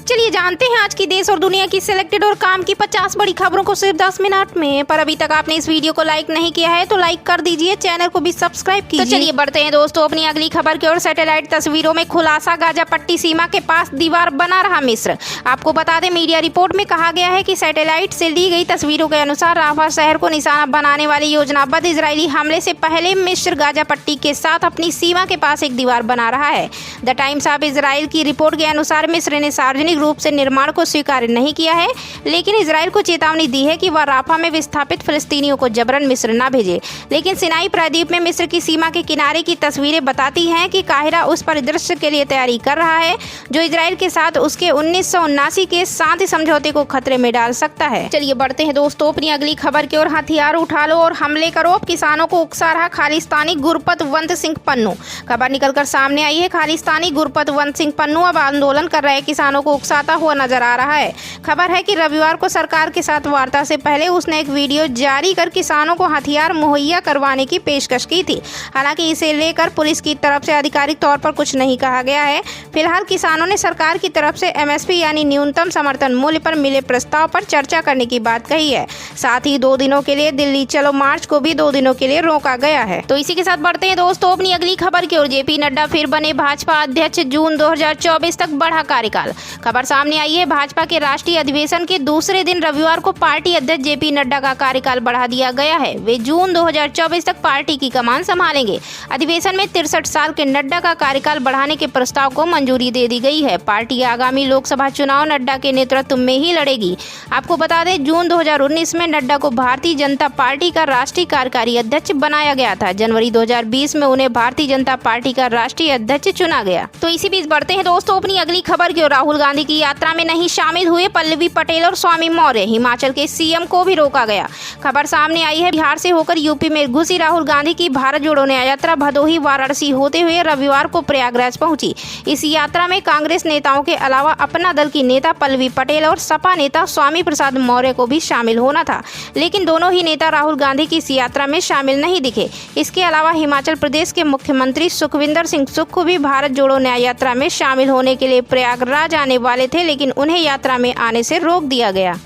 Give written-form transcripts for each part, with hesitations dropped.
चलिए जानते हैं आज की देश और दुनिया की सिलेक्टेड और काम की 50 बड़ी खबरों को सिर्फ 10 मिनट में। पर अभी तक आपने इस वीडियो को लाइक नहीं किया है तो लाइक कर दीजिए, चैनल को भी सब्सक्राइब कीजिए। तो चलिए बढ़ते हैं दोस्तों अपनी अगली खबर की ओर। सैटेलाइट तस्वीरों में खुलासा, गाजा पट्टी सीमा के पास दीवार बना रहा मिस्र। आपको बता दें, मीडिया रिपोर्ट में कहा गया है कि सैटेलाइट से ली गई तस्वीरों के अनुसार राफा शहर को निशाना बनाने वाली योजनाबद्ध इजरायली हमले से पहले मिस्र गाजा पट्टी के साथ अपनी सीमा के पास एक दीवार बना रहा है। द टाइम्स ऑफ इजराइल की रिपोर्ट के अनुसार मिस्र ने सार्वजनिक रूप से निर्माण को स्वीकार नहीं किया है, लेकिन इजराइल को चेतावनी दी है कि वह राफा में विस्थापित फिलिस्तीनियों को जबरन मिस्र न भेजे। लेकिन सिनाई प्रायद्वीप में मिस्र की सीमा के किनारे की तस्वीरें बताती हैं कि काहिरा उस परिदृश्य के लिए तैयारी कर रहा है जो इजराइल के साथ उसके 1979 के शांति समझौते को खतरे में डाल सकता है। चलिए बढ़ते हैं दोस्तों अपनी अगली खबर की ओर। हथियार उठा लो और हमले करो, अब किसानों को उकसा रहा खालिस्तानी गुरपतवंत सिंह पन्नू। खबर निकलकर सामने आई है। खालिस्तानी गुरपतवंत सिंह पन्नू अब आंदोलन कर रहे किसानों को उकसाता हुआ नजर आ रहा है। खबर है कि रविवार को सरकार के साथ वार्ता से पहले उसने एक वीडियो जारी कर किसानों को हथियार मुहैया करवाने की पेशकश की थी। हालांकि इसे लेकर पुलिस की तरफ से आधिकारिक तौर पर कुछ नहीं कहा गया है। फिलहाल किसानों ने सरकार की तरफ से MSP यानी न्यूनतम समर्थन मूल्य पर मिले प्रस्ताव पर चर्चा करने की बात कही है। साथ ही 2 दिनों के लिए दिल्ली चलो मार्च को भी 2 दिनों के लिए रोका गया है। तो इसी के साथ बढ़ते हैं दोस्तों अपनी अगली खबर की ओर। JP नड्डा फिर बने भाजपा अध्यक्ष, जून 2024 तक बढ़ा कार्यकाल। खबर सामने आई है। भाजपा के राष्ट्रीय अधिवेशन के दूसरे दिन रविवार को पार्टी अध्यक्ष JP नड्डा का कार्यकाल बढ़ा दिया गया है। वे जून 2024 तक पार्टी की कमान संभालेंगे। अधिवेशन में 63 साल के नड्डा का कार्यकाल बढ़ाने के प्रस्ताव को मंजूरी दे दी गई है। पार्टी आगामी लोकसभा चुनाव नड्डा के नेतृत्व में ही लड़ेगी। आपको बता दें, जून 2019 में नड्डा को भारतीय जनता पार्टी का राष्ट्रीय कार्यकारी अध्यक्ष बनाया गया था। जनवरी 2020 में उन्हें भारतीय जनता पार्टी का राष्ट्रीय अध्यक्ष चुना गया। तो इसी बीच बढ़ते हैं दोस्तों अपनी अगली खबर की ओर। राहुल गांधी की यात्रा में नहीं शामिल हुए पल्लवी पटेल और स्वामी मौर्य। हिमाचल के CM को भी रोका गया। खबर सामने आई है। बिहार से होकर यूपी में घुसी राहुल गांधी की भारत जोड़ो न्याय यात्रा भदोही वाराणसी होते हुए रविवार को प्रयागराज पहुंची। इस यात्रा में कांग्रेस नेताओं के अलावा अपना दल की नेता पल्लवी पटेल और सपा नेता स्वामी प्रसाद मौर्य को भी शामिल होना था, लेकिन दोनों ही नेता राहुल गांधी की इस यात्रा में शामिल नहीं दिखे। इसके अलावा हिमाचल प्रदेश के मुख्यमंत्री सुखविंदर सिंह सुक्खू भी भारत जोड़ो न्याय यात्रा में शामिल होने के लिए प्रयागराज आने वाले थे, लेकिन उन्हें यात्रा में आने से रोक दिया गया।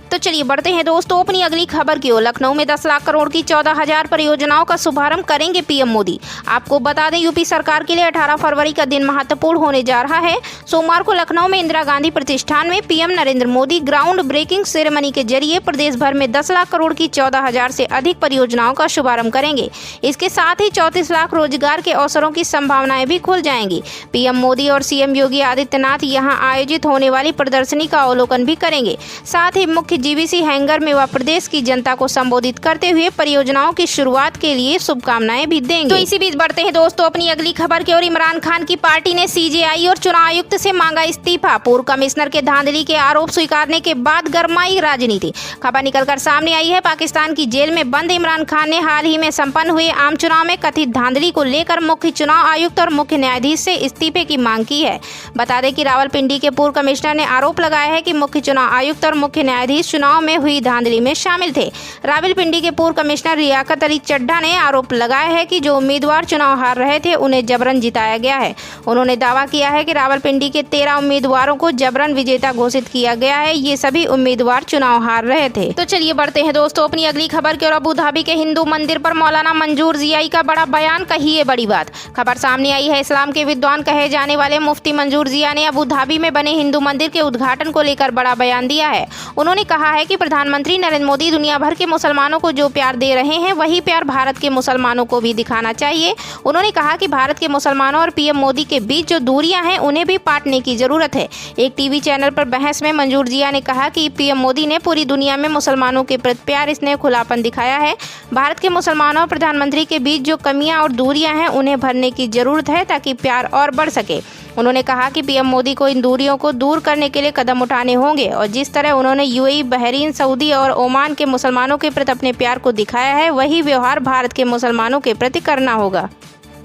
तो चलिए बढ़ते हैं दोस्तों अपनी अगली खबर की ओर। लखनऊ में 10 लाख करोड़ की 14,000 परियोजनाओं का शुभारंभ करेंगे PM मोदी। आपको बता दें, यूपी सरकार के लिए 18 फरवरी का दिन महत्वपूर्ण होने जा रहा है। सोमवार को लखनऊ में इंदिरा गांधी प्रतिष्ठान में PM Narendra Modi ground breaking ceremony के जरिए प्रदेश भर में 10 लाख करोड़ की 14,000 से अधिक परियोजनाओं का शुभारंभ करेंगे। इसके साथ ही 34 लाख रोजगार के अवसरों की संभावनाएं भी खुल जाएंगी। PM मोदी और CM योगी आदित्यनाथ यहां आयोजित होने वाली प्रदर्शनी का अवलोकन भी करेंगे। साथ ही मुख्य GVC हैंगर में वह प्रदेश की जनता को संबोधित करते हुए परियोजनाओं की शुरुआत के लिए शुभकामनाएं भी देंगे। तो इसी बीच बढ़ते हैं दोस्तों अपनी अगली खबर की ओर। इमरान खान की पार्टी ने CJI और चुनाव आयुक्त से मांगा इस्तीफा। पूर्व कमिश्नर के धांधली के आरोप स्वीकारने के बाद गरमाई राजनीति। खबर निकलकर सामने आई है। पाकिस्तान की जेल में बंद इमरान खान ने हाल ही में संपन्न हुए आम चुनाव में कथित धांधली को लेकर मुख्य चुनाव आयुक्त और मुख्य न्यायाधीश से इस्तीफे की मांग की है। बता दें कि रावलपिंडी के पूर्व कमिश्नर ने आरोप लगाया है कि मुख्य चुनाव आयुक्त और मुख्य न्यायाधीश चुनाव में हुई धांधली में शामिल थे। रावलपिंडी के पूर्व कमिश्नर रियाकत अली चड्ढा ने आरोप लगाया है कि जो उम्मीदवार चुनाव हार रहे थे उन्हें जबरन जिताया गया है। उन्होंने दावा किया है कि रावलपिंडी के 13 उम्मीदवारों को जबरन विजेता घोषित किया गया है। ये सभी उम्मीदवार चुनाव हार रहे थे। तो चलिए बढ़ते हैं दोस्तों अपनी अगली खबर की ओर। अबू धाबी के हिंदू मंदिर पर मौलाना मंजूर जियाई का बड़ा बयान, कही है बड़ी बात। खबर सामने आई है। इस्लाम के विद्वान कहे जाने वाले मुफ्ती मंजूर जिया ने अबू धाबी में बने हिंदू मंदिर के उद्घाटन को लेकर बड़ा बयान दिया है। उन्होंने कहा है कि प्रधानमंत्री नरेंद्र मोदी दुनिया भर के मुसलमानों को जो प्यार दे रहे हैं वही प्यार भारत के मुसलमानों को भी दिखाना चाहिए। उन्होंने कहा कि भारत के मुसलमानों और PM मोदी के बीच जो दूरियां हैं उन्हें भी पाटने की जरूरत है। एक TV चैनल पर बहस में मंजूर जिया ने कहा कि PM मोदी ने पूरी दुनिया में मुसलमानों के प्रति प्यार, स्नेह, खुलापन दिखाया है। भारत के मुसलमानों और प्रधानमंत्री के बीच जो कमियां और दूरियां हैं उन्हें भरने की जरूरत है ताकि प्यार और बढ़ सके। उन्होंने कहा कि PM मोदी को इन दूरियों को दूर करने के लिए कदम उठाने होंगे और जिस तरह उन्होंने UAE, बहरीन, सऊदी और ओमान के मुसलमानों के प्रति अपने प्यार को दिखाया है वही व्यवहार भारत के मुसलमानों के प्रति करना होगा।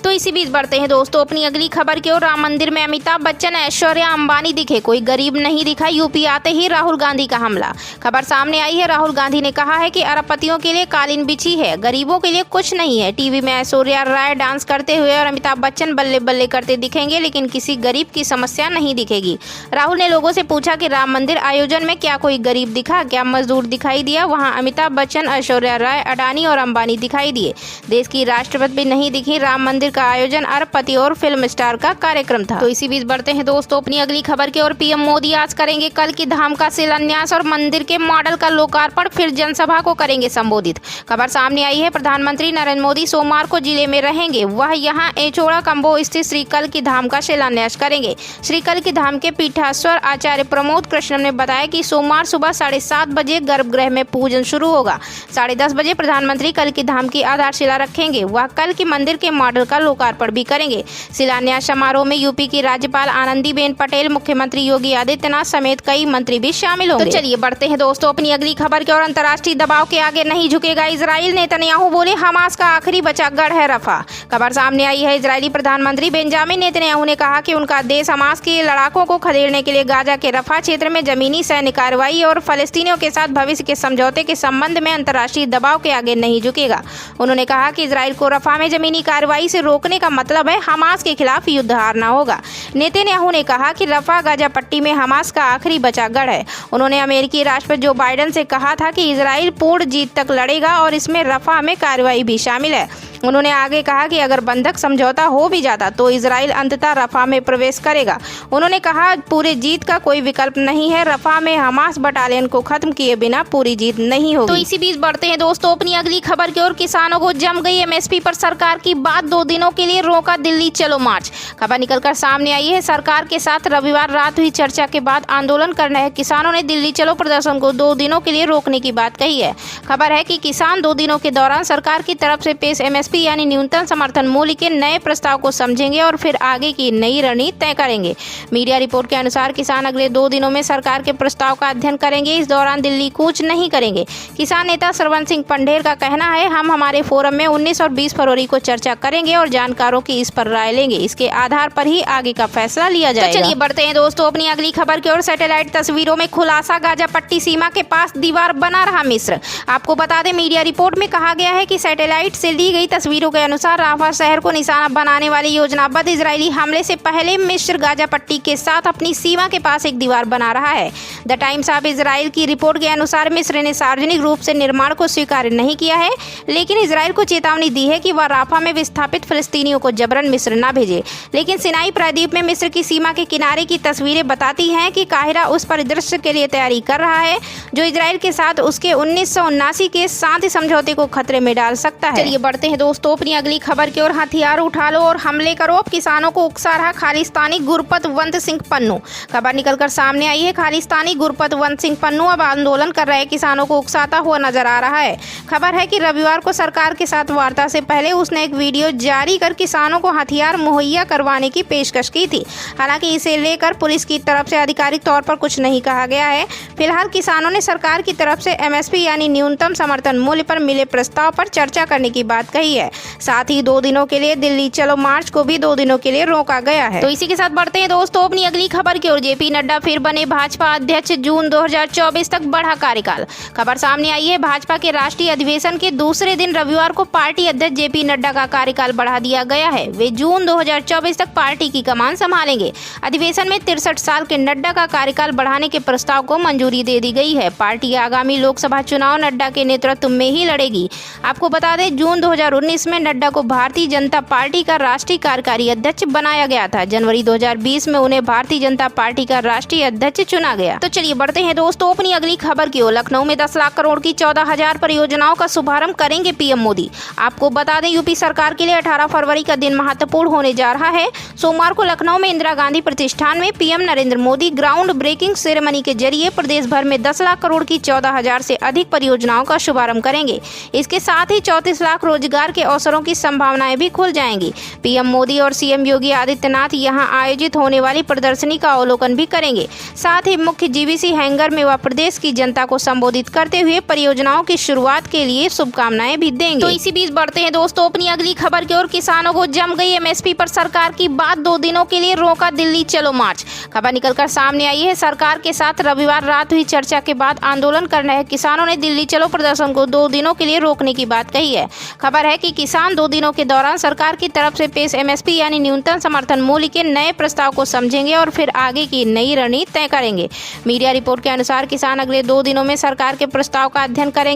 तो इसी बीच बढ़ते हैं दोस्तों अपनी अगली खबर की ओर। राम मंदिर में अमिताभ बच्चन, ऐश्वर्या अंबानी दिखे, कोई गरीब नहीं दिखा। यूपी आते ही राहुल गांधी का हमला। खबर सामने आई है। राहुल गांधी ने कहा है कि अरबपतियों के लिए कालीन बिछी है, गरीबों के लिए कुछ नहीं है। टीवी में ऐश्वर्या राय डांस करते हुए और अमिताभ बच्चन बल्ले बल्ले करते दिखेंगे, लेकिन किसी गरीब की समस्या नहीं दिखेगी। राहुल ने लोगों से पूछा कि राम मंदिर आयोजन में क्या कोई गरीब दिखा, क्या मजदूर दिखाई दिया? वहां अमिताभ बच्चन, ऐश्वर्या राय, अडानी और अंबानी दिखाई दिए। देश की राष्ट्रपति भी नहीं दिखी। राम मंदिर का आयोजन अरबपति और फिल्म स्टार का कार्यक्रम था। तो इसी बीच बढ़ते हैं दोस्तों अपनी अगली खबर की ओर। पीएम मोदी आज करेंगे कल की धाम का शिलान्यास और मंदिर के मॉडल का लोकार्पण, फिर जनसभा को करेंगे संबोधित। खबर सामने आई है। प्रधानमंत्री नरेंद्र मोदी सोमवार को जिले में रहेंगे। वह यहां एचोड़ा कंबो स्थित श्री कल की धाम का शिलान्यास करेंगे। श्री कल की धाम के पीठाधीश्वर आचार्य प्रमोद कृष्णन ने बताया कि सोमवार सुबह 7:30 बजे गर्भगृह में पूजन शुरू होगा। 10:30 बजे प्रधानमंत्री कल की धाम की आधारशिला रखेंगे। वह कल की मंदिर के मॉडल का लोकार्पण भी करेंगे। शिलान्यास समारोह में यूपी की राज्यपाल आनंदीबेन पटेल, मुख्यमंत्री योगी आदित्यनाथ समेत कई मंत्री भी शामिल होंगे। तो चलिए बढ़ते हैं दोस्तों अपनी अगली खबर की ओर। अंतर्राष्ट्रीय दबाव के आगे नहीं झुकेगा इजराइल, नेतन्याहू बोले हमास का आखिरी बचा गढ़ है रफा। खबर सामने आई है। इजरायली प्रधानमंत्री बेंजामिन नेतन्याहू ने कहा कि उनका देश हमास के लड़ाकों को खदेड़ने के लिए गाजा के रफा क्षेत्र में जमीनी सैन्य कार्रवाई और फलस्तीनियों के साथ भविष्य के समझौते के संबंध में अंतर्राष्ट्रीय दबाव के आगे नहीं झुकेगा। उन्होंने कहा कि इजराइल को रफा में जमीनी कार्रवाई से रोकने का मतलब है हमास के खिलाफ युद्ध हारना होगा। नेतन्याहू ने कहा कि रफा गाजा पट्टी में हमास का आखिरी बचा गढ़ है। उन्होंने अमेरिकी राष्ट्रपति जो बाइडेन से कहा था कि इजराइल पूर्ण जीत तक लड़ेगा और इसमें रफा में कार्रवाई भी शामिल है। उन्होंने आगे कहा कि अगर बंधक समझौता हो भी जाता तो इजराइल अंततः रफा में प्रवेश करेगा। उन्होंने कहा पूरे जीत का कोई विकल्प नहीं है, रफा में हमास बटालियन को खत्म किए बिना पूरी जीत नहीं होगी। तो इसी बीच बढ़ते हैं दोस्तों अपनी अगली खबर की ओर। किसानों को जम गई एमएसपी पर सरकार की बात, 2 दिनों के लिए रोका दिल्ली चलो मार्च। खबर निकलकर सामने आई है। सरकार के साथ रविवार रात हुई चर्चा के बाद आंदोलन कर रहे किसानों ने दिल्ली चलो प्रदर्शन को 2 दिनों के लिए रोकने की बात कही है। खबर है कि किसान 2 दिनों के दौरान सरकार की तरफ से पेश एमएसपी यानी न्यूनतम समर्थन मूल्य के नए प्रस्ताव को समझेंगे और फिर आगे की नई रणनीति तय करेंगे। मीडिया रिपोर्ट के अनुसार किसान अगले 2 दिनों में सरकार के प्रस्ताव का अध्ययन करेंगे। इस दौरान दिल्ली कूच नहीं करेंगे। किसान नेता श्रवण सिंह पंढेर का कहना है, हम हमारे फोरम में 19 और 20 फरवरी को चर्चा करेंगे और जानकारों की इस पर राय लेंगे। इसके आधार पर ही आगे का फैसला लिया जाएगा। तो चलिए बढ़ते हैं दोस्तों अपनी अगली खबर की ओर। सैटेलाइट तस्वीरों में खुलासा, गाजा पट्टी सीमा के पास दीवार बना रहा मिस्र। आपको बता दें मीडिया रिपोर्ट में कहा गया है कि सैटेलाइट से ली गई तस्वीरों के अनुसार राफा शहर को निशाना बनाने वाली योजनाबद्ध इजरायली हमले से पहले मिस्र गाजा पट्टी के साथ अपनी सीमा के पास एक दीवार बना रहा है। द टाइम्स ऑफ इजराइल की रिपोर्ट के अनुसार मिस्र ने सार्वजनिक रूप से निर्माण को स्वीकार नहीं किया है, लेकिन इजराइल को चेतावनी दी है कि वह राफा में विस्थापित फिलिस्तीनियों को जबरन मिस्र न भेजे। लेकिन सिनाई प्रायद्वीप में मिस्र की सीमा के किनारे की तस्वीरें बताती हैं कि काहिरा उस परिदृश्य के लिए तैयारी कर रहा है जो इजराइल के साथ उसके 1979 के शांति समझौते को खतरे में डाल सकता है। चलिए बढ़ते हैं दोस्तों अपनी अगली खबर की ओर। हथियार उठा लो और हमले करो, अब किसानों को उकसा रहा खालिस्तानी गुरपतवंत सिंह पन्नू। खबर निकलकर सामने आई है। खालिस्तानी गुरपतवंत सिंह पन्नू अब आंदोलन कर रहे किसानों को उकसाता हुआ नजर आ रहा है। खबर है कि रविवार को सरकार के साथ वार्ता से पहले उसने एक वीडियो जारी कर किसानों को हथियार मुहैया करवाने की पेशकश की थी। हालांकि इसे लेकर पुलिस की तरफ से आधिकारिक तौर पर कुछ नहीं कहा गया है। फिलहाल किसानों ने सरकार की तरफ से एमएसपी यानी न्यूनतम समर्थन मूल्य पर मिले प्रस्ताव पर चर्चा करने की बात कही है। साथ ही 2 दिनों के लिए दिल्ली चलो मार्च को भी 2 दिनों के लिए रोका गया है। तो इसी के साथ बढ़ते हैं दोस्तों अपनी अगली खबर की ओर। जेपी नड्डा फिर बने भाजपा अध्यक्ष, जून 2024 तक बढ़ा कार्यकाल। खबर सामने आई है। भाजपा के राष्ट्रीय अधिवेशन के दूसरे दिन रविवार को पार्टी अध्यक्ष जेपी नड्डा का कार्यकाल बढ़ा दिया गया है। वे जून 2024 तक पार्टी की कमान संभालेंगे। अधिवेशन में 63 साल के नड्डा का कार्यकाल बढ़ाने के प्रस्ताव को मंजूरी दे दी गई है। पार्टी आगामी लोकसभा चुनाव नड्डा के नेतृत्व में ही लड़ेगी। आपको बता दें जून 2019 में नड्डा को भारतीय जनता पार्टी का राष्ट्रीय कार्यकारी अध्यक्ष बनाया गया था। जनवरी 2020 में उन्हें भारतीय जनता पार्टी का राष्ट्रीय अध्यक्ष चुना गया। तो चलिए बढ़ते हैं दोस्तों अपनी अगली खबर की ओर। लखनऊ में 10 लाख करोड़ की 14,000 परियोजनाओं का शुभारंभ करेंगे पीएम मोदी। आपको बता दें यूपी सरकार के लिए 18 फरवरी का दिन महत्वपूर्ण होने जा रहा है। सोमवार को लखनऊ में इंदिरा गांधी प्रतिष्ठान में PM Narendra Modi ground breaking ceremony के जरिए प्रदेश भर में 10 लाख करोड़ की 14,000 से अधिक परियोजनाओं का शुभारंभ करेंगे। इसके साथ ही 34 लाख रोजगार के अवसरों की संभावनाएं भी खुल जाएंगी। पीएम मोदी और सीएम योगी आदित्यनाथ यहां आयोजित होने वाली प्रदर्शनी का अवलोकन भी करेंगे। साथ ही मुख्य जीवीसी हैंगर में वह प्रदेश की जनता को संबोधित करते हुए परियोजनाओं की शुरुआत के लिए शुभकामनाएं भी देंगे। तो इसी बीच बढ़ते हैं दोस्तों अपनी अगली खबर की ओर। किसानों को जम गई एमएसपी पर सरकार की बात, 2 दिनों के लिए रोका दिल्ली चलो मार्च। खबर निकलकर सामने आई है। सरकार के साथ रविवार रात हुई चर्चा के बाद आंदोलन कर रहे किसानों ने दिल्ली चलो प्रदर्शन को 2 दिनों के लिए रोकने की बात कही है। खबर है कि किसान 2 दिनों के दौरान सरकार की तरफ से पेश एमएसपी यानी न्यूनतम समर्थन मूल्य के नए प्रस्ताव को समझेंगे और फिर आगे की नई रणनीति तय करेंगे। मीडिया रिपोर्ट के अनुसार किसान अगले 2 दिनों में सरकार के प्रस्ताव का अध्ययन करेंगे।